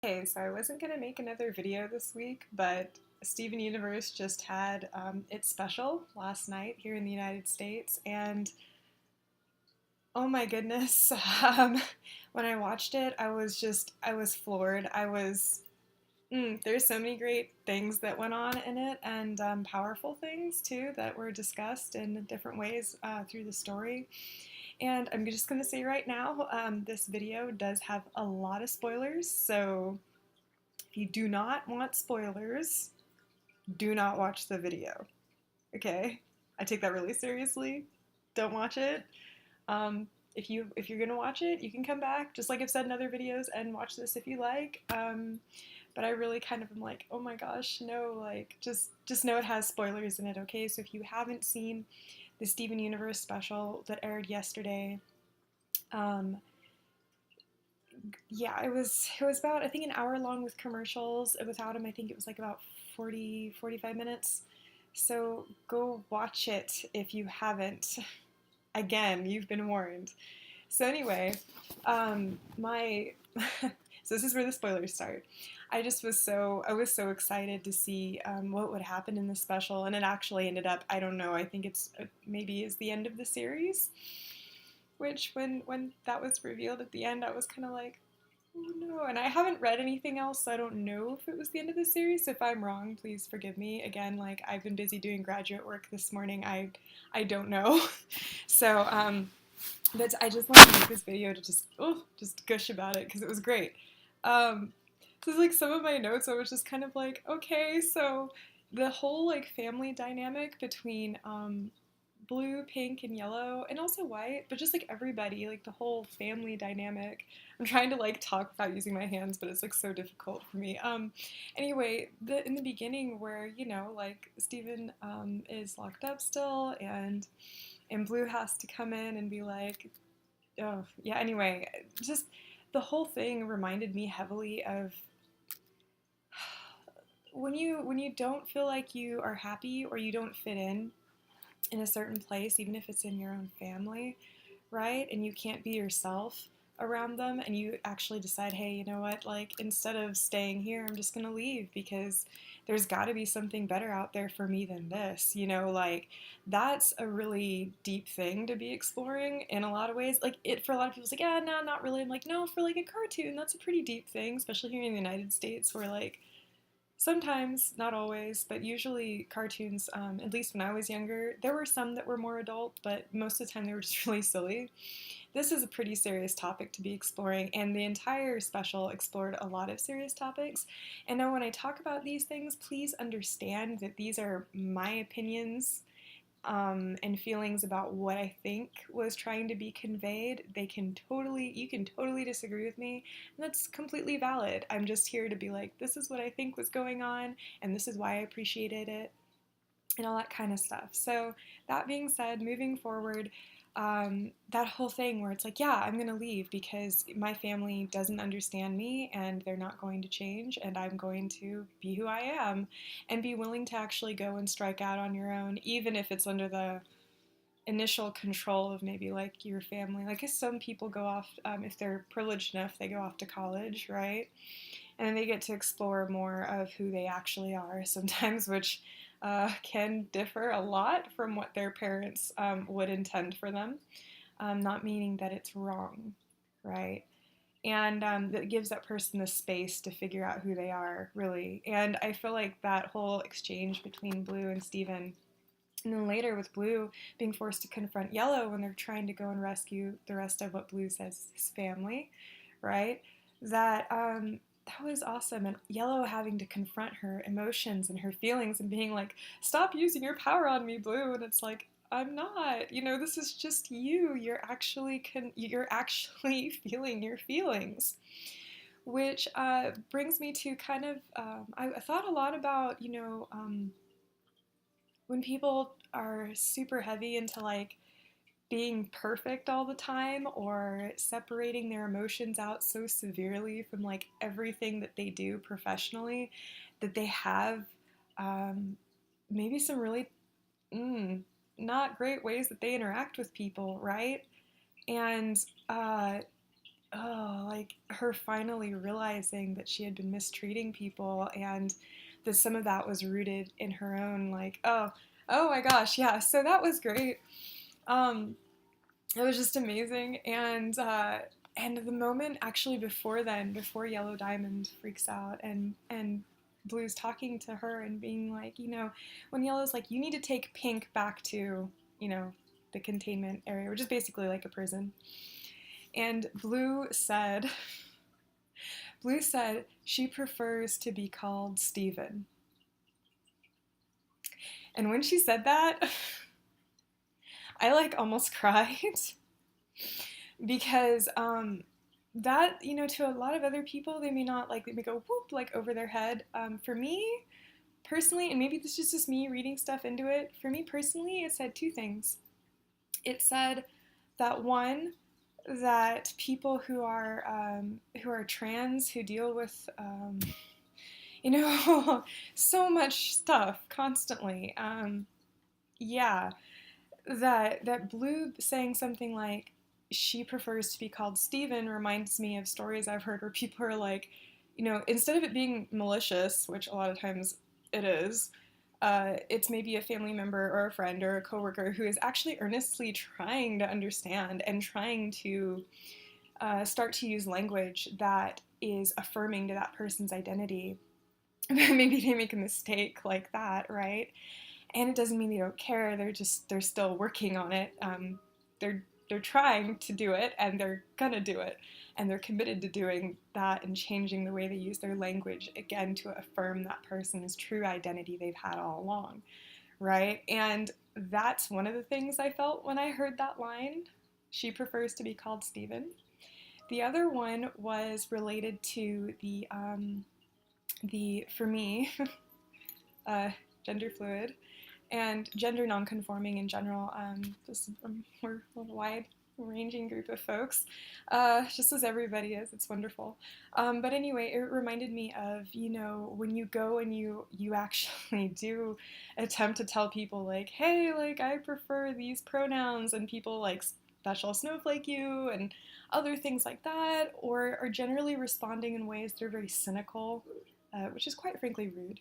Hey, so I wasn't gonna make another video this week, but Steven Universe just had its special last night here in the United States, and oh my goodness, when I watched it, I was floored. There's so many great things that went on in it, and powerful things too that were discussed in different ways through the story. And I'm just gonna say right now, this video does have a lot of spoilers, so if you do not want spoilers, do not watch the video. Okay? I take that really seriously. Don't watch it. Um, if you're gonna watch it, you can come back, just like I've said in other videos, and watch this if you like. But I really kind of am like, oh my gosh, no, like just know it has spoilers in it. Okay? So if you haven't seen the Steven Universe special that aired yesterday, um, yeah, it was about I think an hour long with commercials. Without them, I think it was like about 45 minutes. So go watch it if you haven't. Again, you've been warned. So anyway, my so this is where the spoilers start. I was so excited to see what would happen in the special, and it actually ended up, I don't know, I think it's maybe is the end of the series. Which when that was revealed at the end, I was kind of like, oh no. And I haven't read anything else, so I don't know if it was the end of the series. So if I'm wrong, please forgive me. Again, like I've been busy doing graduate work this morning. I don't know. So but I just wanted to make this video to just gush about it because it was great. Um, so like some of my notes, I was just kind of like, okay, so the whole like family dynamic between blue, pink, and yellow, and also white, but just like everybody, like the whole family dynamic. I'm trying to like talk without using my hands, but it's like so difficult for me. Anyway, in the beginning where like Steven is locked up still, and Blue has to come in and be like, oh yeah. Anyway, just the whole thing reminded me heavily of when you don't feel like you are happy or you don't fit in a certain place, even if it's in your own family, right? And you can't be yourself around them, and you actually decide, hey, you know what? Like, instead of staying here, I'm just gonna leave because there's got to be something better out there for me than this. Like that's a really deep thing to be exploring in a lot of ways. Like, it for a lot of people, it's like, yeah, no, not really. I'm like, no, for like a cartoon, that's a pretty deep thing, especially here in the United States, where like sometimes, not always, but usually cartoons, at least when I was younger, there were some that were more adult, but most of the time they were just really silly. This is a pretty serious topic to be exploring, and the entire special explored a lot of serious topics. And now, when I talk about these things, please understand that these are my opinions and feelings about what I think was trying to be conveyed. You can totally disagree with me, and that's completely valid. I'm just here to be like, this is what I think was going on, and this is why I appreciated it, and all that kind of stuff. So, that being said, moving forward, that whole thing where it's like, yeah, I'm going to leave because my family doesn't understand me and they're not going to change, and I'm going to be who I am and be willing to actually go and strike out on your own, even if it's under the initial control of maybe like your family. Like, some people go off, if they're privileged enough, they go off to college, right? And they get to explore more of who they actually are sometimes, which can differ a lot from what their parents would intend for them, not meaning that it's wrong, right? And that gives that person the space to figure out who they are, really. And I feel like that whole exchange between Blue and Steven, and then later with Blue being forced to confront Yellow when they're trying to go and rescue the rest of what Blue says is his family, right? That was awesome. And Yellow having to confront her emotions and her feelings and being like, stop using your power on me, Blue. And it's like, I'm not. This is just you. You're actually feeling your feelings, which brings me to kind of I thought a lot about when people are super heavy into like being perfect all the time or separating their emotions out so severely from like everything that they do professionally, that they have um, maybe some really not great ways that they interact with people, right? And oh, like her finally realizing that she had been mistreating people and that some of that was rooted in her own, like, oh my gosh, yeah. So that was great. Um, it was just amazing, and the moment actually before then, before Yellow Diamond freaks out and Blue's talking to her and being like, when Yellow's like, you need to take Pink back to, the containment area, which is basically like a prison. And Blue said she prefers to be called Steven. And when she said that, I like almost cried because that, to a lot of other people, they may not like, they may go whoop like over their head. For me personally, and maybe this is just me reading stuff into it, for me personally, it said two things. It said that one, that people who are trans, who deal with so much stuff constantly. Yeah, that Blue saying something like she prefers to be called Steven reminds me of stories I've heard where people are like, instead of it being malicious, which a lot of times it is, it's maybe a family member or a friend or a coworker who is actually earnestly trying to understand and trying to start to use language that is affirming to that person's identity. Maybe they make a mistake like that, right? And it doesn't mean they don't care. They're still working on it. They're trying to do it, and they're gonna do it, and they're committed to doing that and changing the way they use their language again to affirm that person's true identity they've had all along, right? And that's one of the things I felt when I heard that line. She prefers to be called Steven. The other one was related to the for me, gender fluid and gender nonconforming in general. We're a wide-ranging group of folks, just as everybody is. It's wonderful. But anyway, it reminded me of, when you go and you actually do attempt to tell people like, hey, like I prefer these pronouns, and people like special snowflake you and other things like that, or are generally responding in ways that are very cynical, which is quite frankly rude.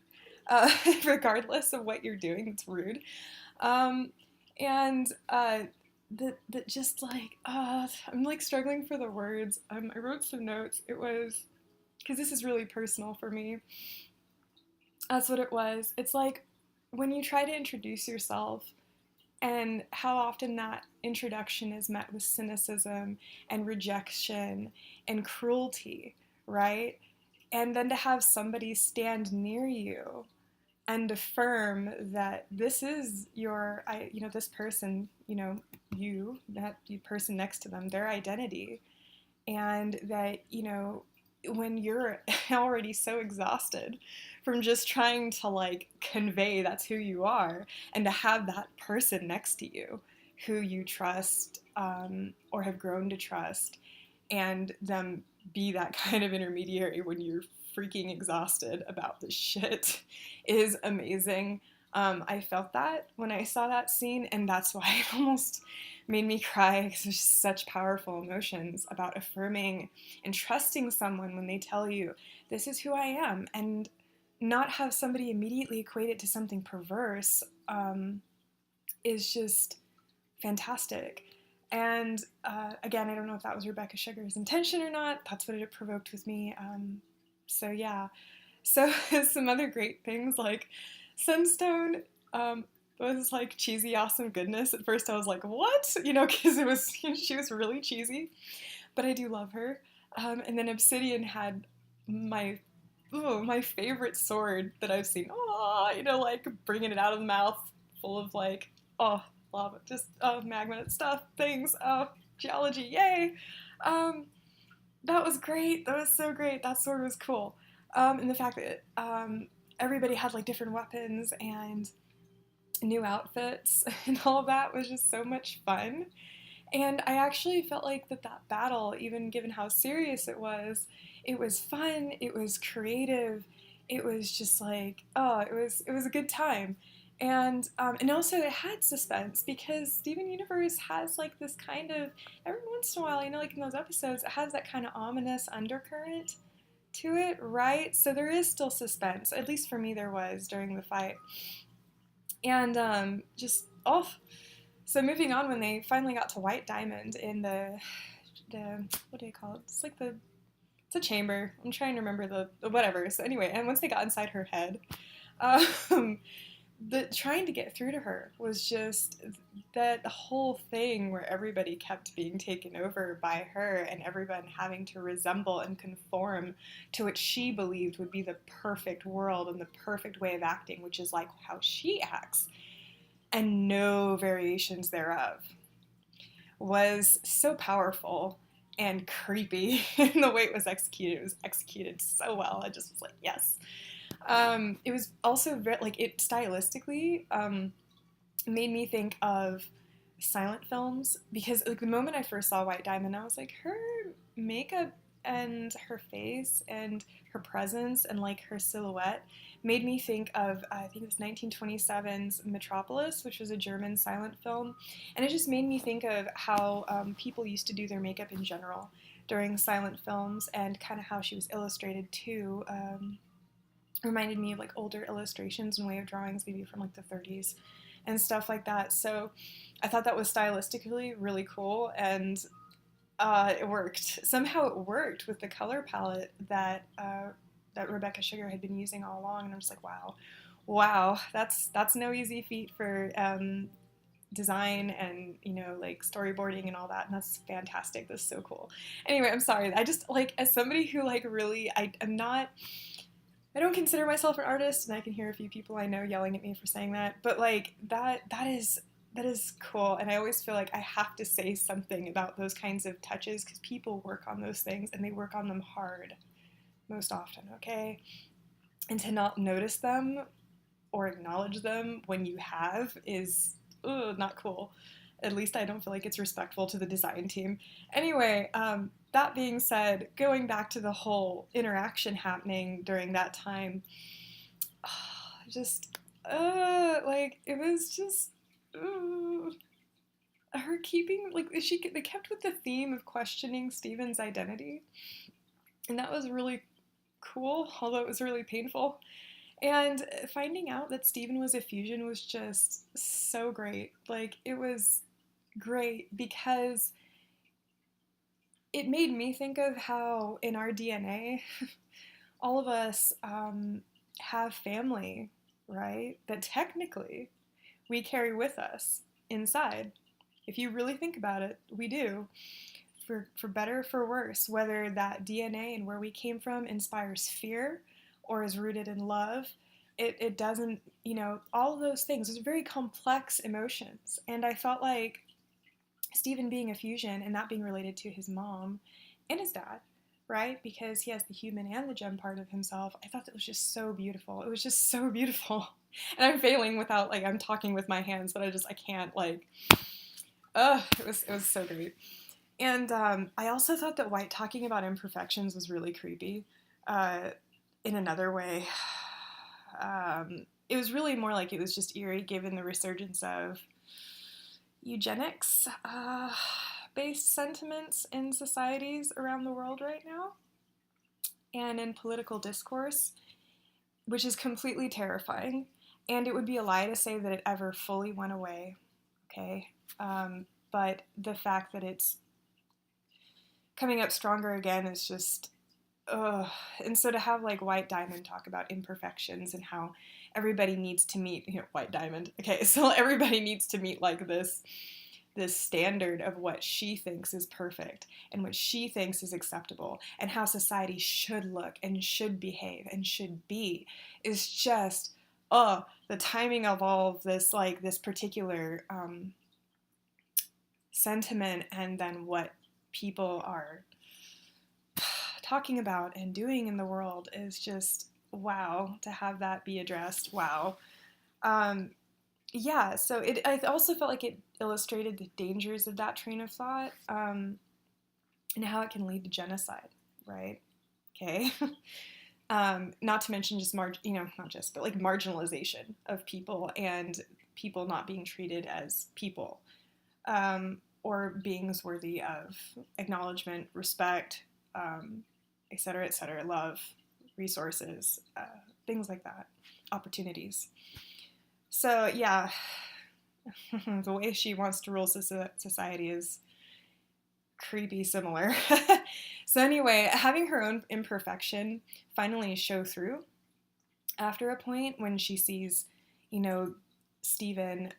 Regardless of what you're doing, it's rude. Um, and that just like, I'm like struggling for the words. I wrote some notes. It was, because this is really personal for me. That's what it was. It's like when you try to introduce yourself and how often that introduction is met with cynicism and rejection and cruelty, right? And then to have somebody stand near you and affirm that this is this person, that person next to them, their identity, and that, when you're already so exhausted from just trying to like convey that's who you are, and to have that person next to you who you trust, or have grown to trust, and them be that kind of intermediary when you're freaking exhausted about this shit is amazing. I felt that when I saw that scene, and that's why it almost made me cry, because there's just such powerful emotions about affirming and trusting someone when they tell you, this is who I am, and not have somebody immediately equate it to something perverse, is just fantastic. And again, I don't know if that was Rebecca Sugar's intention or not. That's what it provoked with me. So yeah. So some other great things, like Sunstone was like cheesy awesome goodness. At first I was like, what? Because she was really cheesy, but I do love her. And then Obsidian had my favorite sword that I've seen. Like bringing it out of the mouth, full of like, lava, just magma stuff, things, geology, yay! That was great. That was so great. That sword was cool. And the fact that everybody had like different weapons and new outfits and all of that was just so much fun. And I actually felt like that battle, even given how serious it was fun, it was creative, it was just like, it was a good time. And also it had suspense because Steven Universe has like this kind of, every once in a while, like in those episodes, it has that kind of ominous undercurrent to it, right? So there is still suspense. At least for me, there was during the fight. And just off. So moving on, when they finally got to White Diamond in the what do you call it? It's a chamber. I'm trying to remember the whatever. So anyway, and once they got inside her head, um, the trying to get through to her was just that whole thing where everybody kept being taken over by her and everyone having to resemble and conform to what she believed would be the perfect world and the perfect way of acting, which is like how she acts, and no variations thereof, was so powerful and creepy in the way it was executed. It was executed so well. I just was like, yes. It was also very, like, it stylistically made me think of silent films, because like the moment I first saw White Diamond, I was like, her makeup and her face and her presence and like her silhouette made me think of I think it was 1927's Metropolis, which was a German silent film, and it just made me think of how people used to do their makeup in general during silent films, and kind of how she was illustrated too. Reminded me of like older illustrations and way of drawings, maybe from like the 30s and stuff like that. So I thought that was stylistically really cool, and it worked. Somehow it worked with the color palette that Rebecca Sugar had been using all along, and I'm just like, wow, that's no easy feat for design and like storyboarding and all that, and that's fantastic. That's so cool. Anyway, I'm sorry. I just like, as somebody who like really, I don't consider myself an artist, and I can hear a few people I know yelling at me for saying that, but like that is cool, and I always feel like I have to say something about those kinds of touches, because people work on those things and they work on them hard most often, okay? And to not notice them or acknowledge them when you have is not cool. At least I don't feel like it's respectful to the design team. Anyway, that being said, going back to the whole interaction happening during that time, just like it was just her keeping, like, they kept with the theme of questioning Steven's identity, and that was really cool, although it was really painful. And finding out that Steven was a fusion was just so great. Like, it was great because it made me think of how in our DNA, all of us have family, right? That technically we carry with us inside. If you really think about it, we do. For better or for worse, whether that DNA and where we came from inspires fear or is rooted in love, it doesn't, all of those things. Those are very complex emotions. And I felt like Steven being a fusion and that being related to his mom and his dad, right? Because he has the human and the gem part of himself. I thought that was just so beautiful. It was just so beautiful. And I'm failing without, like, I'm talking with my hands, but I can't, like, it was so great. And I also thought that White talking about imperfections was really creepy. In another way, it was really more like it was just eerie, given the resurgence of eugenics based sentiments in societies around the world right now and in political discourse, which is completely terrifying. And it would be a lie to say that it ever fully went away, okay? But the fact that it's coming up stronger again is just, ugh. And so to have like White Diamond talk about imperfections and how everybody needs to meet, White Diamond, okay, so everybody needs to meet like this standard of what she thinks is perfect and what she thinks is acceptable and how society should look and should behave and should be, is just, the timing of all of this, like this particular sentiment, and then what people are talking about and doing in the world is just wow, to have that be addressed. Wow. Yeah, so I also felt like it illustrated the dangers of that train of thought, and how it can lead to genocide, right? Okay. Not to mention just not just, but like marginalization of people and people not being treated as people, or beings worthy of acknowledgement, respect, et cetera, love, resources, things like that, opportunities. So yeah, the way she wants to rule society is creepy similar. So anyway, having her own imperfection finally show through after a point when she sees, Steven,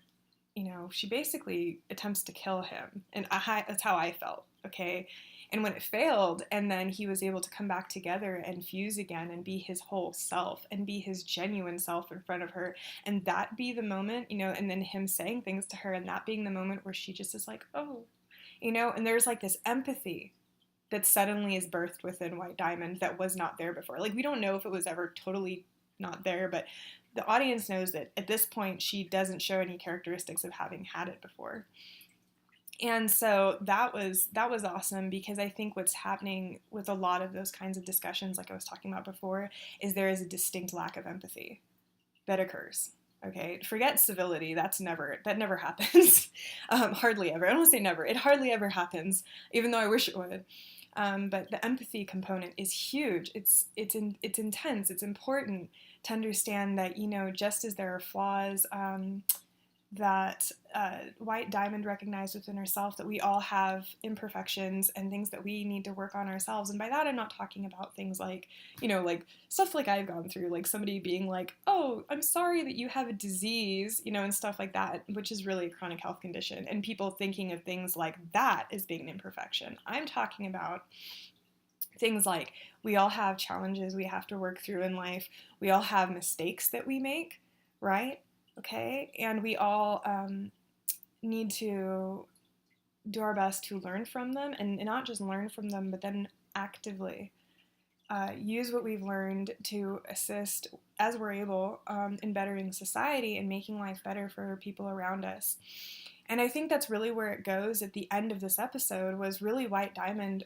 she basically attempts to kill him. And that's how I felt, okay? And when it failed, and then he was able to come back together and fuse again and be his whole self and be his genuine self in front of her, and that be the moment, and then him saying things to her, and that being the moment where she just is like, oh, and there's like this empathy that suddenly is birthed within White Diamond that was not there before. Like, we don't know if it was ever totally not there, but the audience knows that at this point she doesn't show any characteristics of having had it before. And so that was awesome, because I think what's happening with a lot of those kinds of discussions, like I was talking about before, is there is a distinct lack of empathy that occurs. Okay, forget civility. That never happens. Hardly ever. I don't want to say never. It hardly ever happens, even though I wish it would. But the empathy component is huge. It's intense. It's important to understand that, just as there are flaws that White Diamond recognized within herself, that we all have imperfections and things that we need to work on ourselves. And by that, I'm not talking about things like, like stuff like I've gone through, like somebody being like, oh, I'm sorry that you have a disease, and stuff like that, which is really a chronic health condition. And people thinking of things like that as being an imperfection. I'm talking about things like we all have challenges we have to work through in life. We all have mistakes that we make, right? Okay, and we all need to do our best to learn from them, and not just learn from them, but then actively use what we've learned to assist, as we're able, in bettering society and making life better for people around us. And I think that's really where it goes at the end of this episode, was really White Diamond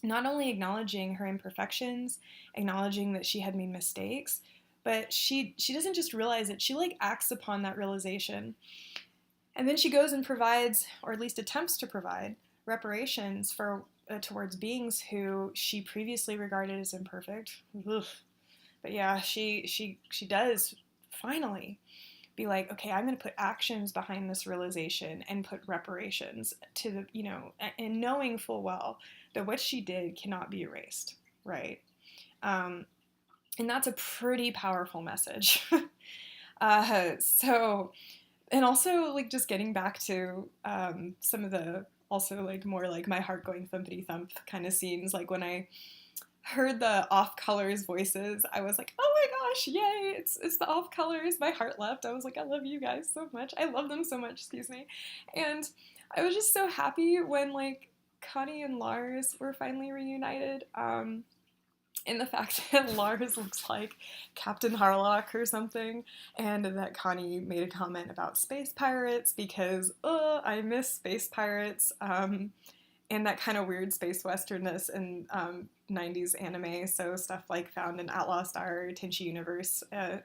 not only acknowledging her imperfections, acknowledging that she had made mistakes, but she doesn't just realize it, she like acts upon that realization. And then she goes and provides, or at least attempts to provide, reparations for towards beings who she previously regarded as imperfect. Ugh. But yeah, she does finally be like, okay, I'm going to put actions behind this realization and put reparations to the, and knowing full well that what she did cannot be erased, right? And that's a pretty powerful message. And also, like, just getting back to some of the, also, like, more, like, my heart going thumpity thump kind of scenes, like, when I heard the Off Colors voices, I was like, oh my gosh, yay, it's the Off Colors. My heart leapt. I was like, I love you guys so much. I love them so much, excuse me. And I was just so happy when, like, Connie and Lars were finally reunited. And the fact that Lars looks like Captain Harlock or something, and that Connie made a comment about space pirates, because I miss space pirates, and that kind of weird space westernness in 90s anime, so stuff like found in Outlaw Star, Tenchi Universe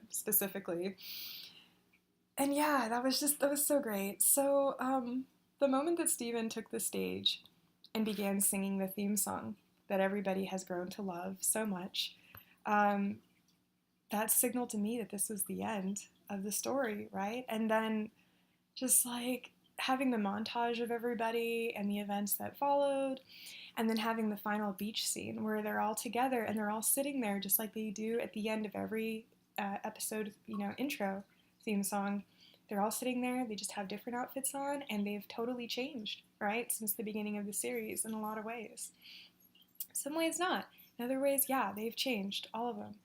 specifically. And yeah, that was so great. So the moment that Steven took the stage and began singing the theme song that everybody has grown to love so much, that signaled to me that this was the end of the story, right? And then just like having the montage of everybody and the events that followed, and then having the final beach scene where they're all together and they're all sitting there just like they do at the end of every episode, intro theme song. They're all sitting there, they just have different outfits on, and they've totally changed, right, since the beginning of the series in a lot of ways. Some ways not. In other ways, yeah, they've changed, all of them.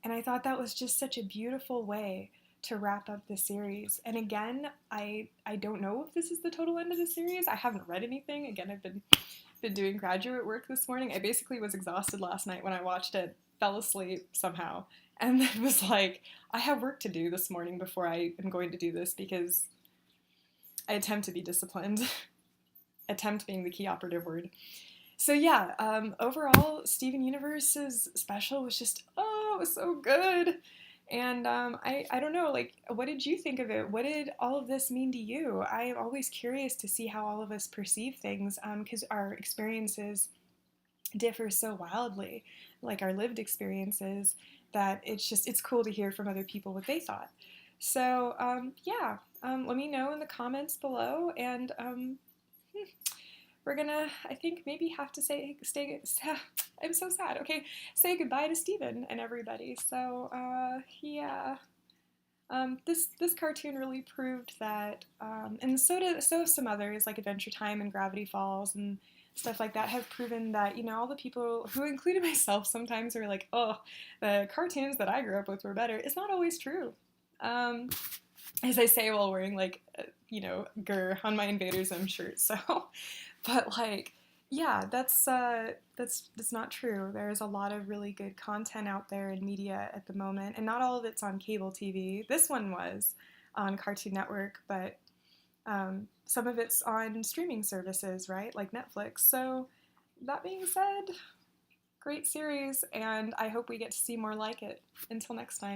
And I thought that was just such a beautiful way to wrap up the series. And again, I don't know if this is the total end of the series. I haven't read anything. Again, I've been doing graduate work this morning. I basically was exhausted last night when I watched it, fell asleep somehow, and then was like, I have work to do this morning before I am going to do this, because I attempt to be disciplined. Attempt being the key operative word. So yeah, overall, Steven Universe's special was just know, it was so good. And I don't know, like, what did you think of it? What did all of this mean to you? I'm always curious to see how all of us perceive things because our experiences differ so wildly, like our lived experiences, that it's cool to hear from other people what they thought. So, yeah, let me know in the comments below, and we're gonna, I think, maybe have to I'm so sad. Okay, say goodbye to Steven and everybody. So, yeah. This cartoon really proved that, and so have some others like Adventure Time and Gravity Falls and stuff like that have proven that, you know, all the people who, including myself, sometimes are like, oh, the cartoons that I grew up with were better. It's not always true. Um, as I say while wearing like, you know, Grr on my Invader Zim shirt. So, but like, yeah, that's not true. There's a lot of really good content out there in media at the moment, and not all of it's on cable TV. This one was on Cartoon Network, but some of it's on streaming services, right, like Netflix. So that being said, great series, and I hope we get to see more like it. Until next time.